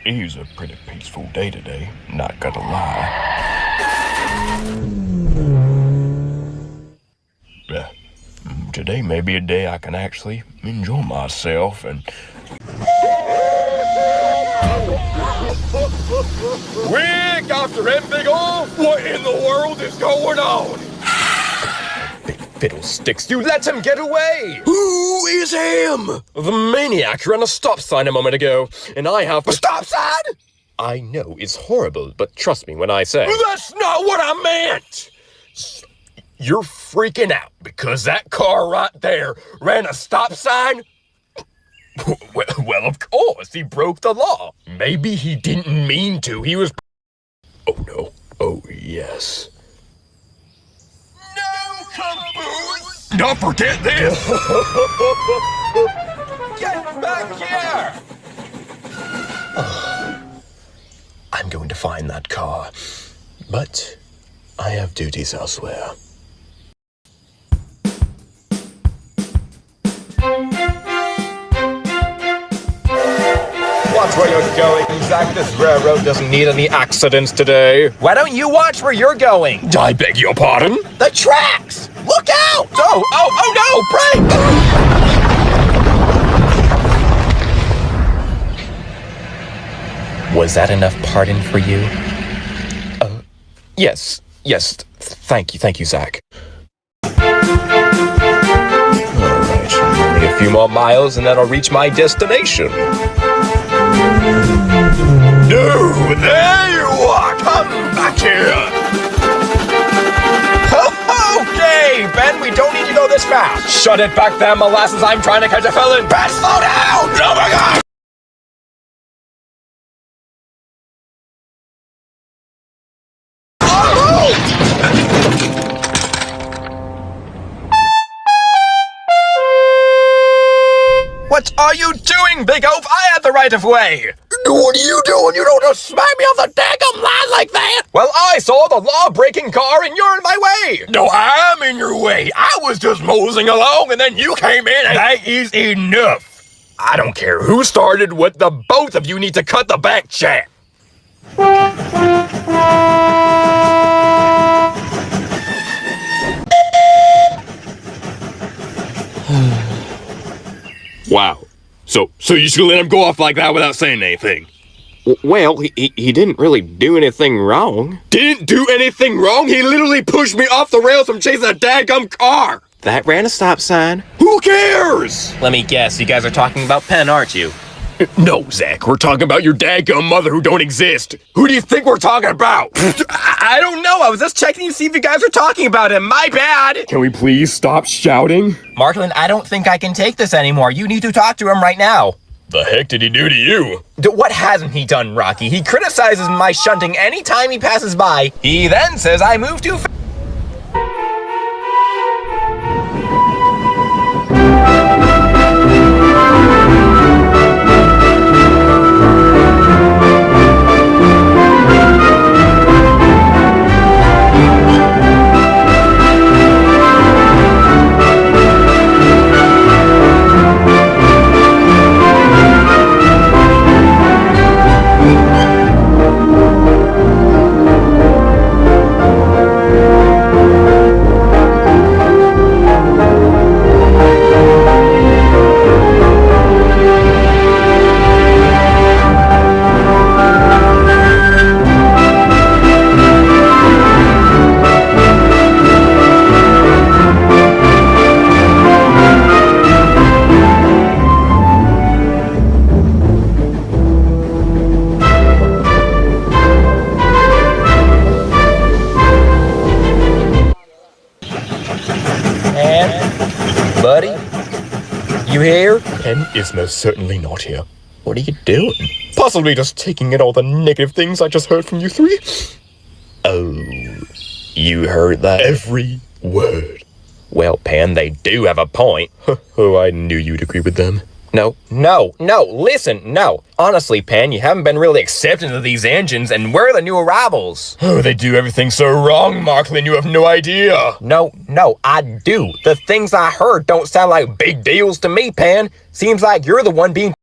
It was a pretty peaceful day today, not gonna lie. Today may be a day I can actually enjoy myself and... Quick, after him, big ol'! What in the world is going on? Big fiddlesticks, you let him get away! Who is him? The maniac who ran a stop sign a moment ago, and I have... A stop sign? I know, it's horrible, but trust me when I say... That's not what I meant! You're freaking out because that car right there ran a stop sign? Well, of course, he broke the law. Maybe he didn't mean to. He was... Oh, no. Oh, yes. No, caboose! Don't forget this! Get back here! I'm going to find that car, but I have duties elsewhere. Watch where you're going, Zach. This railroad doesn't need any accidents today. Why don't you watch where you're going? I beg your pardon? The tracks! Look out! Oh no, break! Was that enough pardon for you? Yes. Thank you, Zach. Alright, only a few more miles and then I'll reach my destination. No, there you are! Come back here! Okay, Ben, we don't need to go this fast. Shut it back there, molasses. I'm trying to catch a felon. Ben, slow down! Oh my God! What are you doing, Big Oaf? I had the right of way! What are you doing? You don't just smack me off the daggum line like that! Well, I saw the law-breaking car and you're in my way! No, I'm in your way! I was just moseying along and then you came in and... That is enough! I don't care who started what, the both of you need to cut the back chat! Wow. So you should let him go off like that without saying anything? Well, he didn't really do anything wrong. Didn't do anything wrong? He literally pushed me off the rails from chasing a dadgum car! That ran a stop sign. Who cares? Let me guess, you guys are talking about Penn, aren't you? No, Zach, we're talking about your dadgum mother who don't exist. Who do you think we're talking about? I don't know, I was just checking to see if you guys are talking about him. My bad. Can we please stop shouting? Marklin, I don't think I can take this anymore. You need to talk to him right now. The heck did he do to you? What hasn't he done, Rocky? He criticizes my shunting anytime he passes by. He then says I move too fast. Buddy? You here? Penn is most certainly not here. What are you doing? Possibly just taking in all the negative things I just heard from you three. Oh, you heard that? Every word. Well, Penn, they do have a point. Oh, I knew you'd agree with them. No, listen, no. Honestly, Penn, you haven't been really accepting of these engines, and we're the new arrivals. Oh, they do everything so wrong, Marklin, you have no idea. No, I do. The things I heard don't sound like big deals to me, Penn. Seems like you're the one being